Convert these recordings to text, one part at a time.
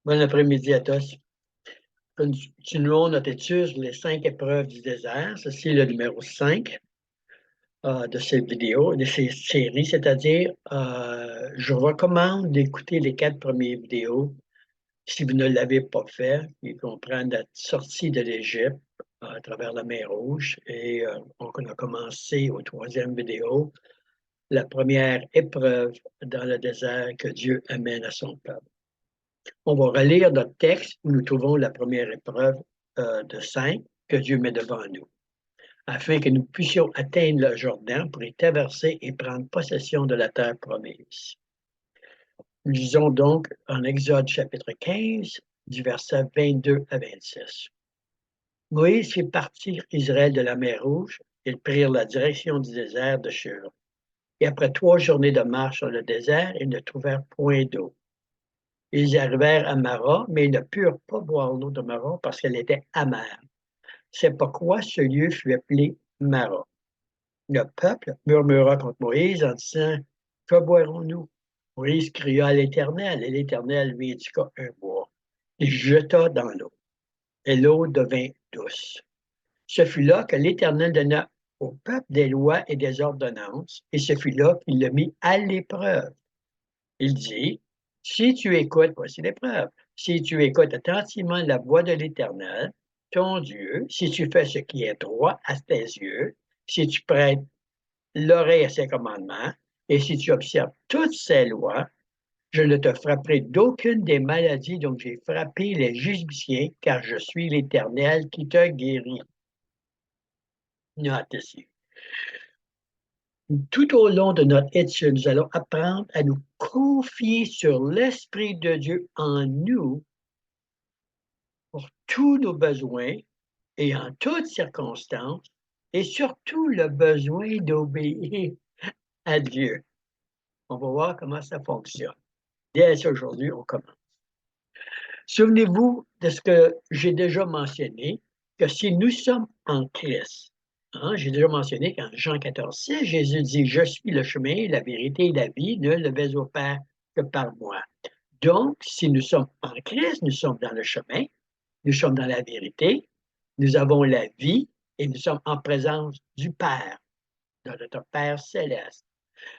Bon après-midi à tous. Continuons notre étude sur les 5 épreuves du désert. Ceci est le numéro 5 de cette vidéo, de ces séries, c'est-à-dire, je recommande d'écouter les 4 premières vidéos si vous ne l'avez pas fait. Ils comprennent la sortie de l'Égypte à travers la mer Rouge et on a commencé au troisième vidéo, la première épreuve dans le désert que Dieu amène à son peuple. On va relire notre texte où nous trouvons la première épreuve de 5 que Dieu met devant nous, afin que nous puissions atteindre le Jourdain pour y traverser et prendre possession de la terre promise. Nous lisons donc en Exode chapitre 15, du verset 22 à 26. Moïse fit partir Israël de la mer Rouge. Ils prirent la direction du désert de Shur. Et après 3 journées de marche dans le désert, ils ne trouvèrent point d'eau. Ils arrivèrent à Mara, mais ils ne purent pas boire l'eau de Mara parce qu'elle était amère. C'est pourquoi ce lieu fut appelé Mara. Le peuple murmura contre Moïse en disant: Que boirons-nous? Moïse cria à l'Éternel, et l'Éternel lui indiqua un bois. Il jeta dans l'eau, et l'eau devint douce. Ce fut là que l'Éternel donna au peuple des lois et des ordonnances, et ce fut là qu'il le mit à l'épreuve. Il dit: Si tu écoutes, voici l'épreuve, si tu écoutes attentivement la voix de l'Éternel, ton Dieu, si tu fais ce qui est droit à tes yeux, si tu prêtes l'oreille à ses commandements, et si tu observes toutes ses lois, je ne te frapperai d'aucune des maladies dont j'ai frappé les Égyptiens, car je suis l'Éternel qui te guérit. Note ici. Tout au long de notre étude, nous allons apprendre à nous confier sur l'Esprit de Dieu en nous pour tous nos besoins et en toutes circonstances, et surtout le besoin d'obéir à Dieu. On va voir comment ça fonctionne. Dès aujourd'hui, on commence. Souvenez-vous de ce que j'ai déjà mentionné, que si nous sommes en Christ, j'ai déjà mentionné qu'en Jean 14,6, Jésus dit: Je suis le chemin, la vérité et la vie, nul ne va au Père que par moi. Donc, si nous sommes en Christ, nous sommes dans le chemin, nous sommes dans la vérité, nous avons la vie et nous sommes en présence du Père, de notre Père céleste,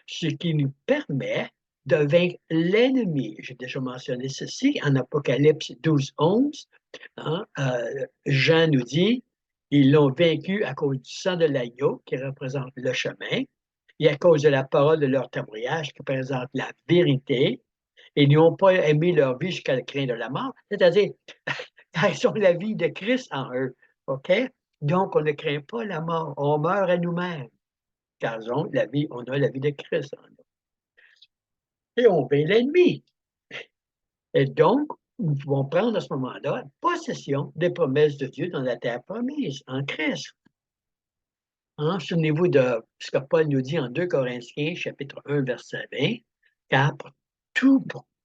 ce qui nous permet de vaincre l'ennemi. J'ai déjà mentionné ceci en Apocalypse 12, 11. Jean nous dit: ils l'ont vaincu à cause du sang de l'agneau qui représente le chemin et à cause de la parole de leur témoignage qui représente la vérité, et ils n'ont pas aimé leur vie jusqu'à le craint de la mort, c'est-à-dire ils ont la vie de Christ en eux. OK? Donc, on ne craint pas la mort. On meurt à nous-mêmes, car on a la vie de Christ en nous. Et on vainc l'ennemi. Et donc, nous pouvons prendre à ce moment-là possession des promesses de Dieu dans la terre promise, en Christ. Souvenez-vous de ce que Paul nous dit en 2 Corinthiens, chapitre 1, verset 20, car pour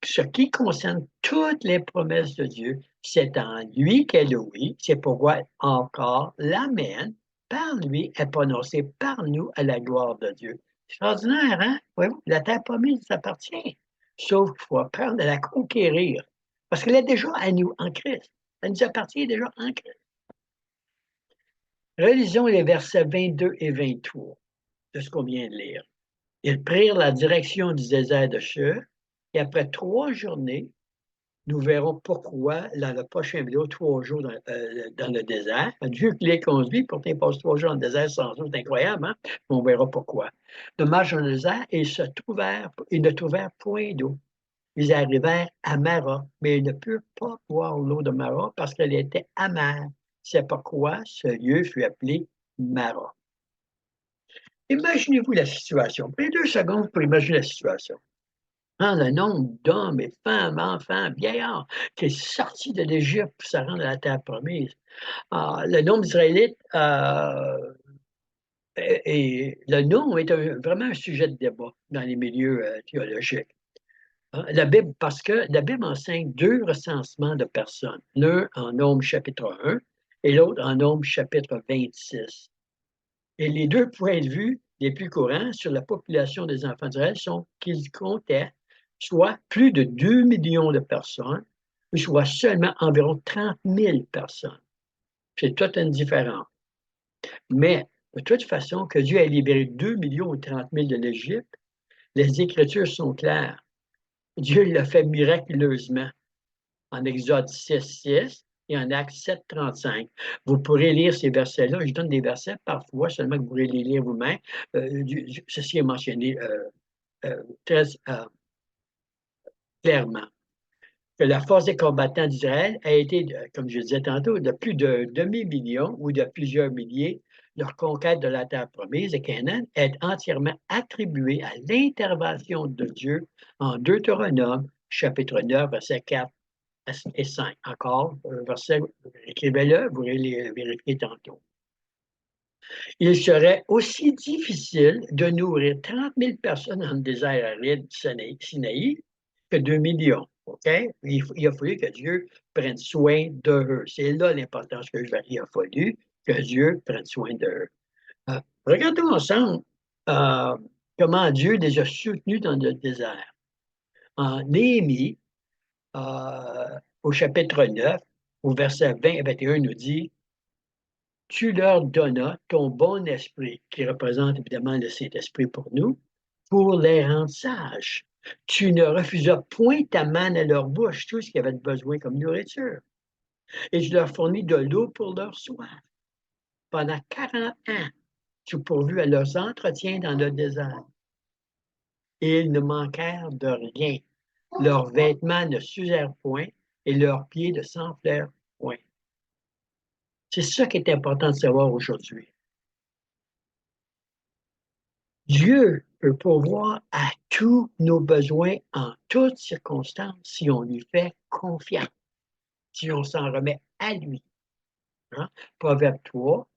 ce qui concerne toutes les promesses de Dieu, c'est en lui qu'elle est oui, c'est pourquoi encore l'Amen, par lui, est prononcé par nous à la gloire de Dieu. Extraordinaire, hein? Oui, la terre promise nous appartient, sauf qu'il faut apprendre à la conquérir, parce qu'elle est déjà à nous en Christ. Elle nous appartient déjà en Christ. Relisons les versets 22 et 23 de ce qu'on vient de lire. Ils prirent la direction du désert de Shur, et après 3 journées, nous verrons pourquoi dans la prochaine vidéo, 3 jours dans le désert. Dieu qui les conduit, pourtant ils passent 3 jours dans le désert sans eau, c'est incroyable, hein? On verra pourquoi. De marche dans le désert, et ils ne trouvèrent point d'eau. Ils arrivèrent à Mara, mais ils ne purent pas boire l'eau de Mara parce qu'elle était amère. C'est pourquoi ce lieu fut appelé Mara. Imaginez-vous la situation. Prenez 2 secondes pour imaginer la situation. Le nombre d'hommes et femmes, enfants, vieillards qui est sorti de l'Égypte pour se rendre à la terre promise. Le nombre d'Israélites et le nom est vraiment un sujet de débat dans les milieux théologiques. Parce que la Bible enseigne 2 recensements de personnes, l'un en Nombre chapitre 1 et l'autre en Nombre chapitre 26. Et les 2 points de vue les plus courants sur la population des enfants d'Israël sont qu'ils comptaient soit plus de 2 millions de personnes je vois seulement environ 30 000 personnes. C'est toute une différence. Mais, de toute façon, que Dieu ait libéré 2 millions et 30 000 de l'Égypte, les Écritures sont claires. Dieu l'a fait miraculeusement en Exode 6:6 et en Actes 7:35. Vous pourrez lire ces versets-là. Je donne des versets parfois, seulement que vous pourrez les lire vous-même. Ceci est mentionné très clairement. Que la force des combattants d'Israël a été, comme je disais tantôt, de plus de demi-million ou de plusieurs milliers. Leur conquête de la terre promise de Canaan est entièrement attribuée à l'intervention de Dieu en Deutéronome, chapitre 9, versets 4 et 5. Encore, verset, écrivez-le, vous pourrez les vérifier tantôt. Il serait aussi difficile de nourrir 30 000 personnes dans le désert aride du Sinaï que 2 millions. OK? Il a fallu que Dieu prenne soin d'eux. C'est là l'importance que il a fallu que Dieu prenne soin d'eux. Regardons ensemble comment Dieu les a soutenus dans le désert. En Néhémie, au chapitre 9, au verset 20 et 21, nous dit tu leur donnas ton bon esprit, qui représente évidemment le Saint-Esprit pour nous, pour les rendre sages. Tu ne refusas point ta manne à leur bouche, tout ce qu'ils avaient besoin comme nourriture. Et tu leur fournis de l'eau pour leur soif. Pendant 40 ans, tu pourvus à leurs entretiens dans le désert. Et ils ne manquèrent de rien. Leurs vêtements ne s'usèrent point et leurs pieds ne s'enflèrent point. C'est ça qui est important de savoir aujourd'hui. Dieu peut pourvoir à tous nos besoins en toutes circonstances si on lui fait confiance, si on s'en remet à lui. Hein? Proverbe 3,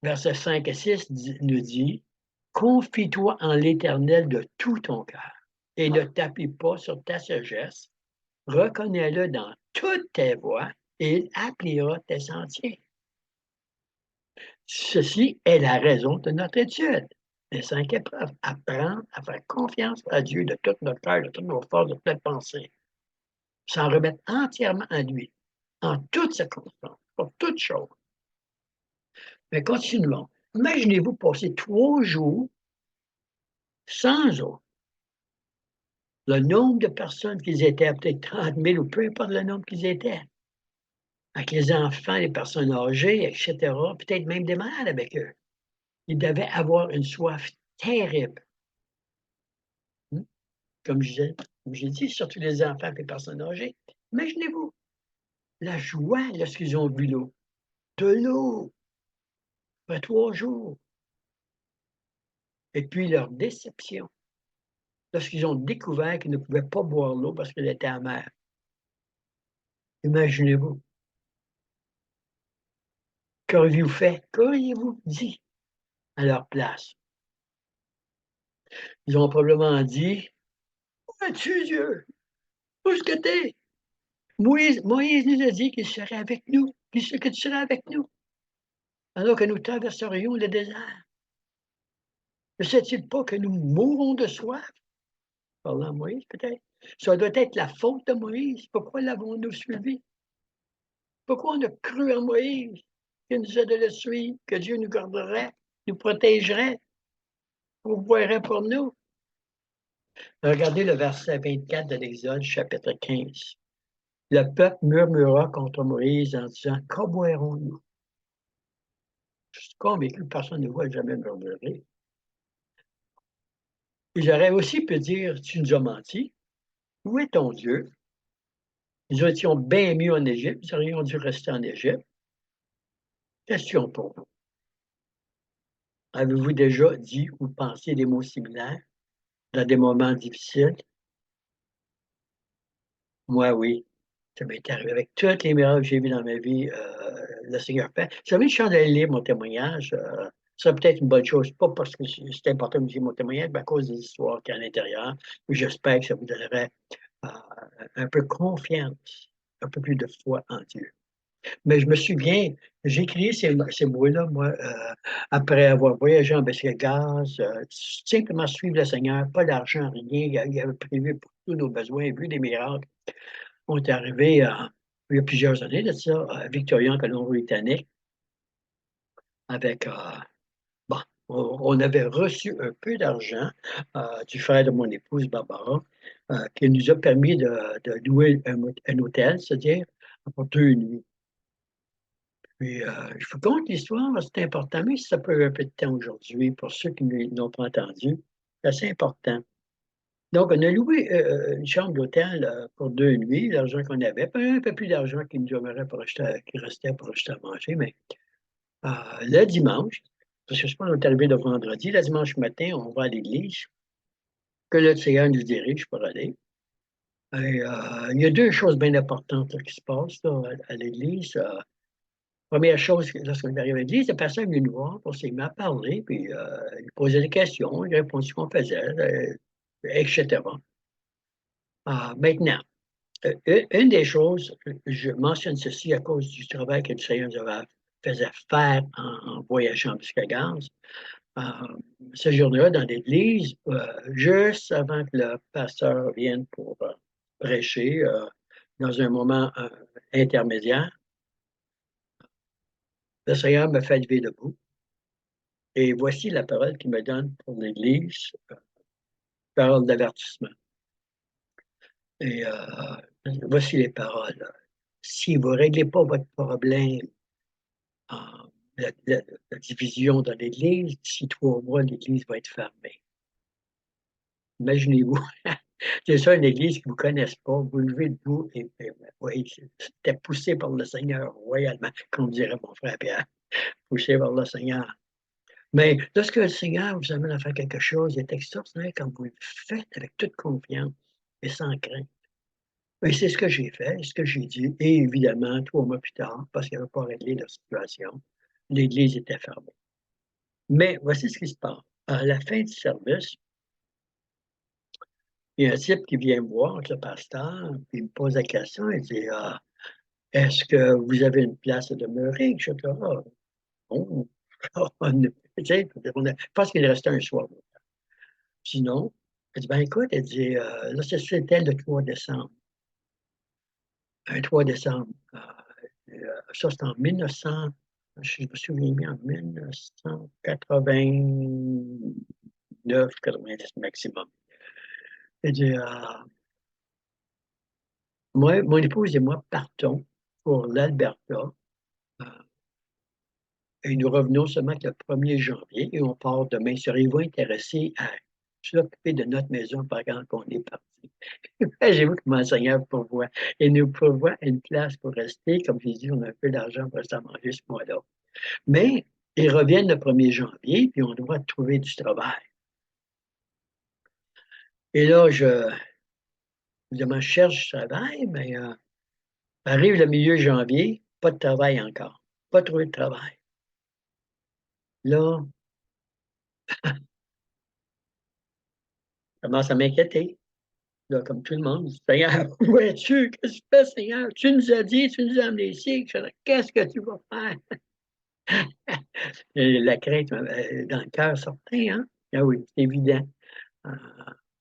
versets 5 et 6 nous dit confie-toi en l'Éternel de tout ton cœur et ne t'appuie pas sur ta sagesse. Reconnais-le dans toutes tes voies et il appliera tes sentiers. Ceci est la raison de notre étude. Les 5 épreuves. Apprendre à faire confiance à Dieu de tout notre cœur, de toutes nos forces, de toute notre pensée. S'en remettre entièrement à lui, en toutes circonstances, pour toutes choses. Mais continuons. Imaginez-vous passer 3 jours sans eau. Le nombre de personnes qu'ils étaient, peut-être 30 000 ou peu importe le nombre qu'ils étaient, avec les enfants, les personnes âgées, etc., peut-être même des malades avec eux. Ils devaient avoir une soif terrible. Comme j'ai dit, surtout les enfants et les personnes âgées. Imaginez-vous la joie lorsqu'ils ont bu l'eau. De l'eau, après 3 jours. Et puis leur déception lorsqu'ils ont découvert qu'ils ne pouvaient pas boire l'eau parce qu'elle était amère. Imaginez-vous. Qu'auriez-vous fait? Qu'auriez-vous dit à leur place? Ils ont probablement dit où es-tu, Dieu? Où est-ce que t'es? Moïse nous a dit qu'il serait avec nous, que tu serais avec nous, alors que nous traverserions le désert. Ne sait-il pas que nous mourrons de soif? Parlant à Moïse, peut-être. Ça doit être la faute de Moïse. Pourquoi l'avons-nous suivi? Pourquoi on a cru en Moïse, qu'il nous a de le suivre, que Dieu nous garderait, nous protégerait, pourvoirait pour nous? Regardez le verset 24 de l'Exode, chapitre 15. Le peuple murmura contre Moïse en disant, qu'en boirons-nous? Je suis convaincu que personne ne voit jamais murmurer. Ils auraient aussi pu dire, tu nous as menti. Où est ton Dieu? Nous étions bien mieux en Égypte, nous aurions dû rester en Égypte. Question pour vous. Avez-vous déjà dit ou pensé des mots similaires dans des moments difficiles? Moi, oui. Ça m'est arrivé avec toutes les miracles que j'ai vus dans ma vie, le Seigneur fait. Vous savez, je suis en train de lire mon témoignage. Ça peut-être une bonne chose, pas parce que c'est important de lire mon témoignage, mais à cause des histoires qu'il y a à l'intérieur. J'espère que ça vous donnerait un peu confiance, un peu plus de foi en Dieu. Mais je me souviens, j'ai créé ces mots-là, moi, après avoir voyagé en Bessie Gaz, simplement suivre le Seigneur, pas d'argent, rien. Il avait prévu pour tous nos besoins, vu des miracles. On est arrivé il y a plusieurs années de ça, à Victoria, en Colombie-Britannique, avec, bon, on avait reçu un peu d'argent du frère de mon épouse, Barbara, qui nous a permis de louer un hôtel, c'est-à-dire pour 2 nuits. Puis, je vous conte l'histoire, c'est important, mais ça peut un peu de temps aujourd'hui pour ceux qui n'ont pas entendu. C'est assez important. Donc, on a loué une chambre d'hôtel pour 2 nuits, l'argent qu'on avait, puis un peu plus d'argent qui nous demeurait pour acheter, qui restait pour acheter à manger. Mais le dimanche, parce que je pense qu'on est arrivé le vendredi, le dimanche matin, on va à l'église, que le Seigneur nous dirige pour aller. Et, il y a 2 choses bien importantes là, qui se passent là, à l'église. Première chose, lorsqu'on arrive à l'église, la personne est venue nous voir pour s'y mettre à parler, puis il posait des questions, il répondait ce qu'on faisait, etc. Maintenant, une des choses, je mentionne ceci à cause du travail que le Seigneur nous faisait faire en voyageant jusqu'à Gaz. Euh, Ce jour-là, dans l'église, juste avant que le pasteur vienne pour prêcher, dans un moment intermédiaire, le Seigneur me fait lever debout. Et voici la parole qu'il me donne pour l'Église, parole d'avertissement. Et voici les paroles. Si vous ne réglez pas votre problème, la division dans l'Église, d'ici 3 mois, l'Église va être fermée. Imaginez-vous, c'est ça une Église que vous ne connaissez pas, vous levez debout et oui, c'était poussé par le Seigneur royalement, comme dirait mon frère Pierre, poussé par le Seigneur. Mais lorsque le Seigneur vous amène à faire quelque chose, il est extraordinaire quand vous le faites avec toute confiance et sans crainte. Et c'est ce que j'ai fait, ce que j'ai dit. Et évidemment, 3 mois plus tard, parce qu'il n'avait pas réglé la situation, l'Église était fermée. Mais voici ce qui se passe. À la fin du service, il y a un type qui vient me voir avec le pasteur, puis il me pose la question, il dit est-ce que vous avez une place à demeurer? Je dis oh, je pense qu'il restait un soir. Sinon, elle dit, ben écoute, elle dit, là, c'était le 3 décembre. Un 3 décembre. Ça, c'était en 1900, je me souviens bien, en 1989, 90 maximum. Elle dit, moi, mon épouse et moi partons pour l'Alberta. euh, Et nous revenons seulement le 1er janvier et on part demain. Seriez-vous intéressé à s'occuper de notre maison pendant qu'on est parti? J'ai vu que mon Seigneur pourvoit. Et nous pourvoit une place pour rester. Comme j'ai dit, on a un peu d'argent pour rester à manger ce mois-là. Mais ils reviennent le 1er janvier, puis on doit trouver du travail. Et là, évidemment, je cherche du travail, mais arrive le milieu janvier, pas de travail encore. Pas trouvé de travail. Là, je commence à m'inquiéter. Là, comme tout le monde, Seigneur, où es-tu? Qu'est-ce que tu fais, Seigneur? Tu nous as dit, tu nous as amenés ici. Qu'est-ce que tu vas faire? Et la crainte dans le cœur sortait, hein? Ah oui, c'est évident. Euh,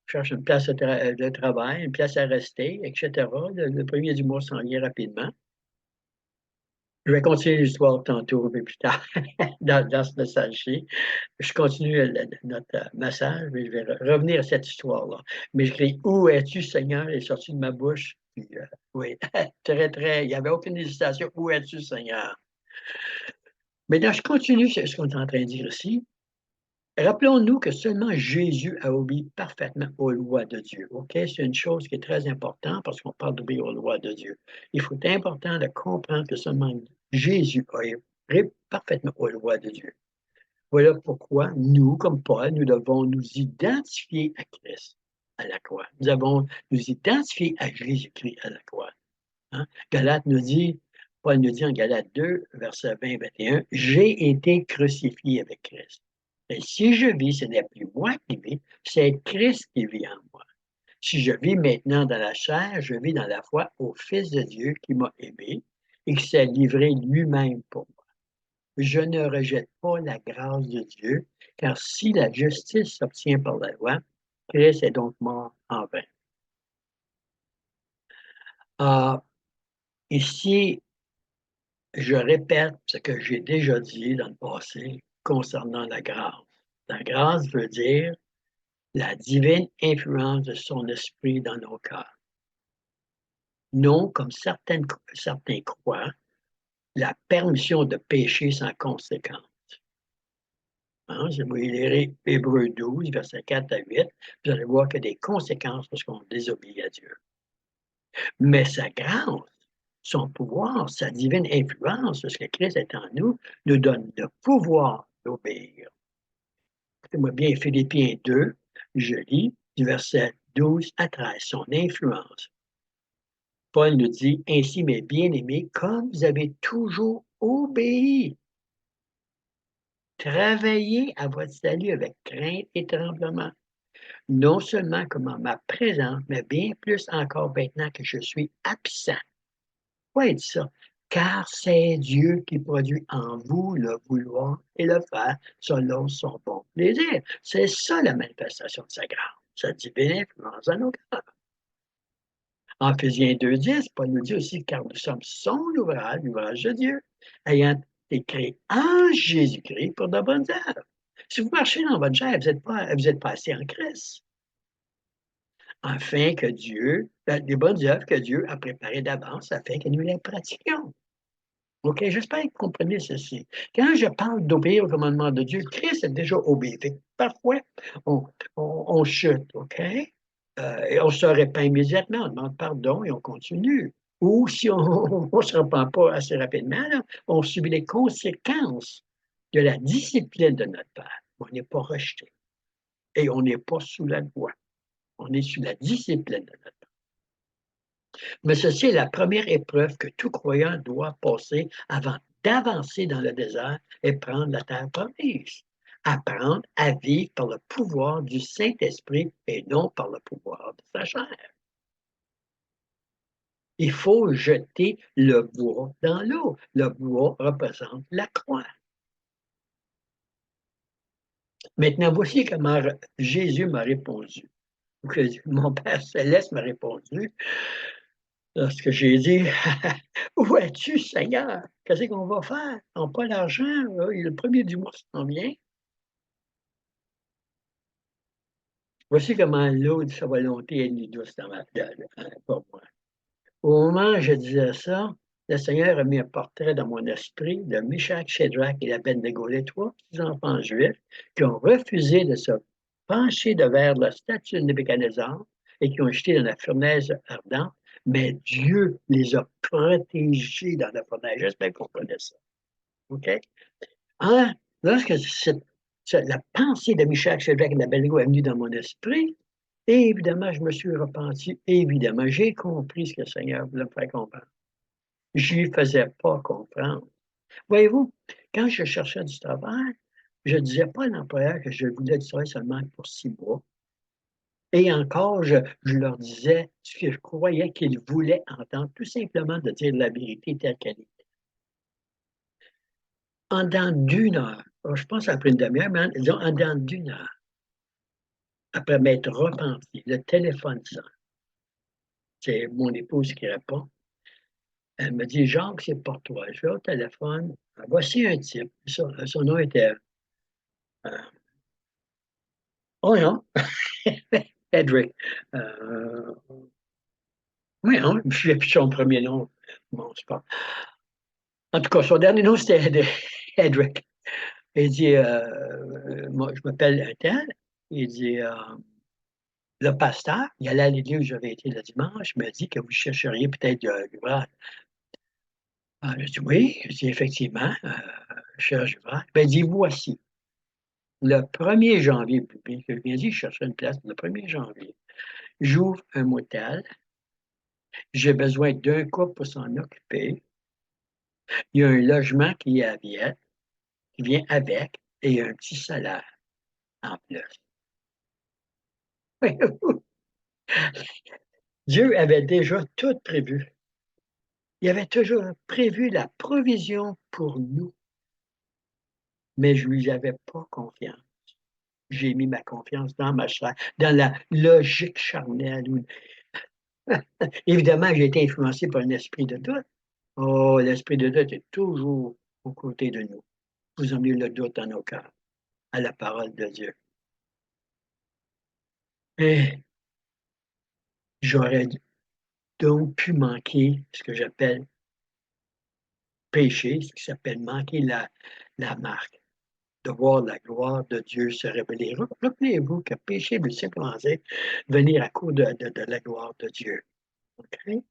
je cherche une place de travail, une place à rester, etc. Le premier du mois s'en vient rapidement. Je vais continuer l'histoire tantôt, un peu plus tard, dans ce message-ci. Je continue notre message, mais je vais revenir à cette histoire-là. Mais je crie, où es-tu, Seigneur? est sorti de ma bouche. Puis, oui, très, très, il n'y avait aucune hésitation. Où es-tu, Seigneur? Maintenant, je continue ce qu'on est en train de dire ici. Rappelons-nous que seulement Jésus a obéi parfaitement aux lois de Dieu. OK? C'est une chose qui est très importante parce qu'on parle d'obéir aux lois de Dieu. Il faut être important de comprendre que seulement Jésus a obéi parfaitement aux lois de Dieu. Voilà pourquoi nous, comme Paul, nous devons nous identifier à Christ à la croix. Nous devons nous identifier à Jésus-Christ à la croix. Hein? Galate nous dit, Paul nous dit en Galates 2, verset 20-21, j'ai été crucifié avec Christ. Et si je vis, ce n'est plus moi qui vis, c'est Christ qui vit en moi. Si je vis maintenant dans la chair, je vis dans la foi au Fils de Dieu qui m'a aimé et qui s'est livré lui-même pour moi. Je ne rejette pas la grâce de Dieu, car si la justice s'obtient par la loi, Christ est donc mort en vain. Ici, je répète ce que j'ai déjà dit dans le passé concernant la grâce. La grâce veut dire la divine influence de son esprit dans nos cœurs. Non, comme certains croient, la permission de pécher sans conséquence. Hein, si vous lirez Hébreux 12, versets 4 à 8, vous allez voir qu'il y a des conséquences lorsqu'on désobéit à Dieu. Mais sa grâce, son pouvoir, sa divine influence, ce que Christ est en nous, nous donne le pouvoir d'obéir. Écoutez-moi bien, Philippiens 2, je lis du verset 12 à 13, son influence. Paul nous dit, ainsi, mes bien-aimés, comme vous avez toujours obéi, travaillez à votre salut avec crainte et tremblement, non seulement comme en ma présence, mais bien plus encore maintenant que je suis absent. Pourquoi il dit ça? Car c'est Dieu qui produit en vous le vouloir et le faire selon son bon plaisir. C'est ça la manifestation de sa grâce, sa divine influence dans nos cœurs. En Éphésiens 2,10, Paul nous dit aussi, car nous sommes son ouvrage, l'ouvrage de Dieu, ayant été créés en Jésus-Christ pour de bonnes œuvres. Si vous marchez dans votre chair, vous êtes passé en Christ. Afin que Dieu, des bonnes œuvres que Dieu a préparées d'avance, afin que nous les pratiquions. OK, j'espère que vous comprenez ceci. Quand je parle d'obéir au commandement de Dieu, Christ a déjà obéi. Parfois, on chute, OK? Et on se répand immédiatement, on demande pardon et on continue. Ou si on ne se repent pas assez rapidement, là, on subit les conséquences de la discipline de notre Père. On n'est pas rejeté. Et on n'est pas sous la loi. On est sous la discipline de notre Père. Mais ceci est la première épreuve que tout croyant doit passer avant d'avancer dans le désert et prendre la terre promise. Apprendre à vivre par le pouvoir du Saint-Esprit et non par le pouvoir de sa chair. Il faut jeter le bois dans l'eau. Le bois représente la croix. Maintenant, voici comment Jésus m'a répondu. Mon Père Céleste m'a répondu lorsque j'ai dit, où es-tu, Seigneur? Qu'est-ce qu'on va faire? On n'a pas l'argent, le premier du mois s'en vient. Voici comment l'eau de sa volonté est nue douce dans ma gueule, pour moi. Au moment où je disais ça, le Seigneur a mis un portrait dans mon esprit de Meshach, Shadrach et Abednego, les trois petits enfants juifs qui ont refusé de se pencher vers la statue de Nebuchadnezzar et qui ont jeté dans la fournaise ardente, mais Dieu les a protégés dans la fournaise. J'espère qu'on connaît ça. OK? Hein? Lorsque la pensée de Meshach, Shadrach et Abednego est venue dans mon esprit, évidemment, je me suis repenti. Évidemment, j'ai compris ce que le Seigneur voulait me faire comprendre. Je ne lui faisais pas comprendre. Voyez-vous, quand je cherchais du travail, je ne disais pas à l'employeur que je voulais du travail seulement pour 6 mois. Et encore, je leur disais ce que je croyais qu'ils voulaient entendre, tout simplement de dire la vérité telle qu'elle était. En dedans d'une heure, je pense après une demi-heure, mais disons en dedans d'une heure, après m'être repenti, le téléphone sonne. C'est mon épouse qui répond. Elle me dit, Jacques, c'est pour toi. Je vais au téléphone. Voici un type. Son nom était. Euh, oh non, Edric. Euh, oui, non, je n'ai plus son premier nom. Bon, c'est pas. En tout cas, son dernier nom, c'était Edric. Il dit, moi, je m'appelle un tel. Il dit, le pasteur, il allait à l'église où j'avais été le dimanche, m'a dit que vous chercheriez peut-être du l'ouvrage. Je dis, oui. Je dis, effectivement, je cherche du l'ouvrage. Ben, il dit, voici. Le 1er janvier, puis je viens dire, je cherchais une place le 1er janvier. J'ouvre un motel. J'ai besoin d'un couple pour s'en occuper. Il y a un logement qui est à Viette, qui vient avec, et il y a un petit salaire en plus. Dieu avait déjà tout prévu. Il avait toujours prévu la provision pour nous, mais je ne lui avais pas confiance. J'ai mis ma confiance dans ma chair, dans la logique charnelle. Évidemment, j'ai été influencé par un esprit de doute. Oh, l'esprit de doute est toujours aux côtés de nous. Vous emmenez le doute dans nos cœurs, à la parole de Dieu. Et j'aurais donc pu manquer ce que j'appelle péché, ce qui s'appelle manquer la marque, de voir la gloire de Dieu se révéler. Rappelez-vous que péché veut simplement dire venir à cause de la gloire de Dieu. Okay?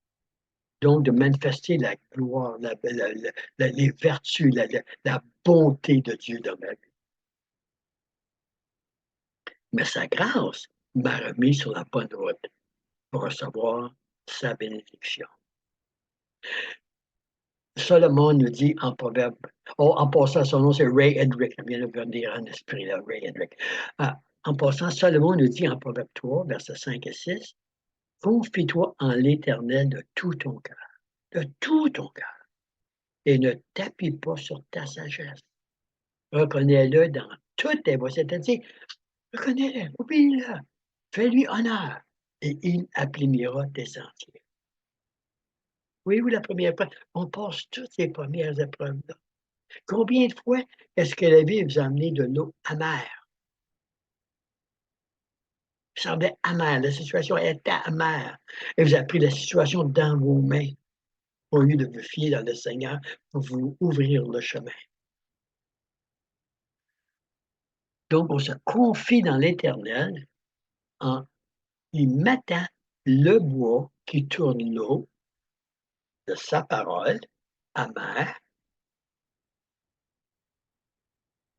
Donc, de manifester la gloire, les vertus, la bonté de Dieu dans ma vie. Mais sa grâce m'a remis sur la bonne route pour recevoir sa bénédiction. Salomon nous dit en proverbe, oh, en passant, son nom c'est Ray Hedrick, il vient de venir en esprit, là, Ray Hedrick. En passant, Salomon nous dit en proverbe 3, versets 5 et 6, confie-toi en l'Éternel de tout ton cœur, et ne t'appuie pas sur ta sagesse. Reconnais-le dans toutes tes voies, c'est-à-dire, reconnais-le, oublie-le, fais-lui honneur, et il aplanira tes sentiers. Voyez-vous la première épreuve? On passe toutes ces premières épreuves-là. Combien de fois est-ce que la vie vous a amené de l'eau amère? Ça semblait amère, la situation était amère. Et vous avez pris la situation dans vos mains au lieu de vous fier dans le Seigneur pour vous ouvrir le chemin. Donc, on se confie dans l'Éternel en y mettant le bois qui tourne l'eau de sa parole amère,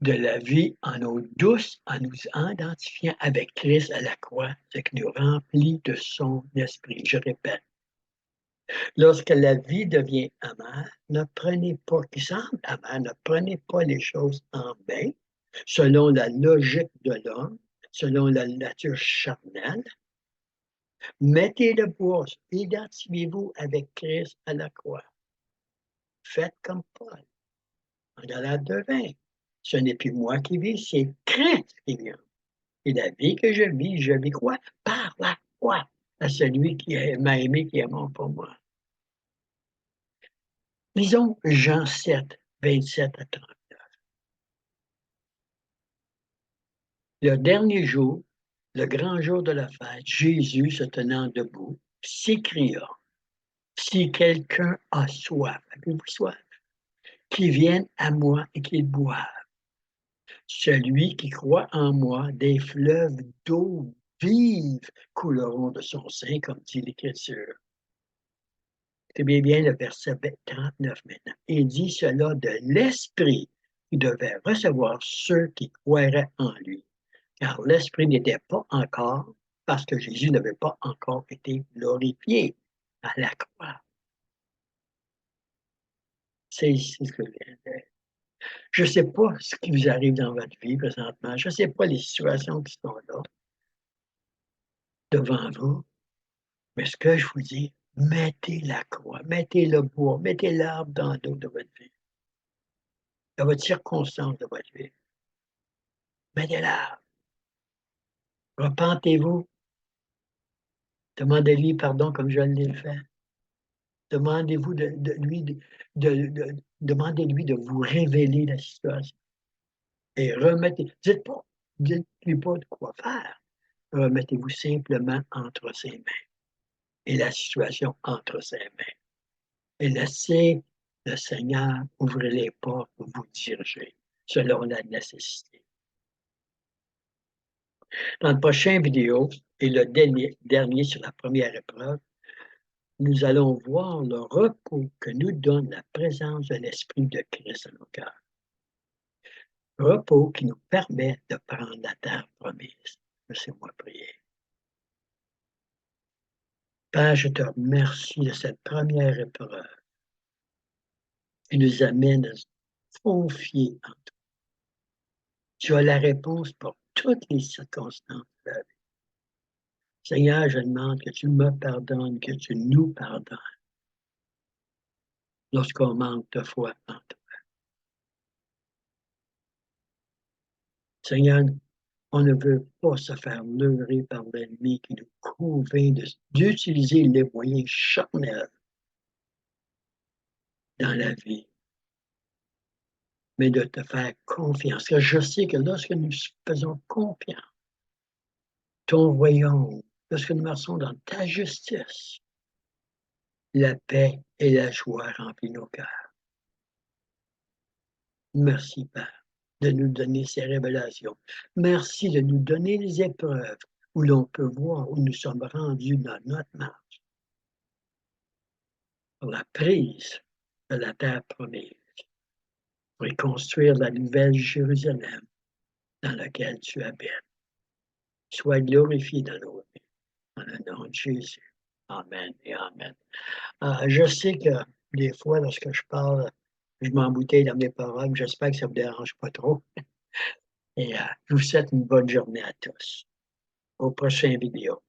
de la vie en eau douce, en nous identifiant avec Christ à la croix, ce qui nous remplit de son esprit. Je répète, lorsque la vie devient amère, ne prenez pas, qui semble amère, ne prenez pas les choses en main, selon la logique de l'homme, selon la nature charnelle. Mettez le bois, identifiez-vous avec Christ à la croix. Faites comme Paul, en Galates 2:20. Ce n'est plus moi qui vis, c'est Christ qui vit. Et la vie que je vis quoi? Par la foi à celui qui m'a aimé, qui est mort pour moi. Lisons Jean 7, 27 à 30. Le dernier jour, le grand jour de la fête, Jésus, se tenant debout, s'écria, si quelqu'un a soif, avez-vous soif? Qu'il vienne à moi et qu'il boive. Celui qui croit en moi, des fleuves d'eau vive couleront de son sein, comme dit l'Écriture. C'est bien le verset 39 maintenant. Il dit cela de l'Esprit qui devait recevoir ceux qui croiraient en lui. Car l'Esprit n'était pas encore, parce que Jésus n'avait pas encore été glorifié à la croix. C'est ici ce que je viens de dire. Je ne sais pas ce qui vous arrive dans votre vie présentement. Je ne sais pas les situations qui sont là devant vous. Mais ce que je vous dis, mettez la croix, mettez le bois, mettez l'arbre dans le dos de votre vie, dans votre circonstance de votre vie. Mettez l'arbre. Repentez-vous. Demandez-lui pardon comme je l'ai fait. Demandez-vous demandez-lui de vous révéler la situation. Et remettez, dites-lui pas de quoi faire. Remettez-vous simplement entre ses mains et la situation entre ses mains. Et laissez le Seigneur ouvrir les portes pour vous diriger selon la nécessité. Dans la prochaine vidéo, et le dernier sur la première épreuve, nous allons voir le repos que nous donne la présence de l'Esprit de Christ dans nos cœurs. Repos qui nous permet de prendre la terre promise. Laissez-moi prier. Père, je te remercie de cette première épreuve qui nous amène à confier en toi. Tu as la réponse pour toutes les circonstances de la vie. Seigneur, je demande que tu me pardonnes, que tu nous pardonnes. lorsqu'on manque de foi en toi. Seigneur, on ne veut pas se faire leurrer par l'ennemi qui nous convainc d'utiliser les moyens charnels dans la vie, mais de te faire confiance. Car je sais que lorsque nous faisons confiance, ton royaume, lorsque nous marchons dans ta justice, la paix et la joie remplissent nos cœurs. Merci, Père, de nous donner ces révélations. Merci de nous donner les épreuves où l'on peut voir où nous sommes rendus dans notre marche pour la prise de la terre promise, pour y construire la nouvelle Jérusalem dans laquelle tu habites. Sois glorifié dans nos vies. Dans le nom de Jésus. Amen et Amen. Je sais que des fois, lorsque je parle, je m'embouteille dans mes paroles. J'espère que ça ne vous dérange pas trop. Et je vous souhaite une bonne journée à tous. Au prochain vidéo.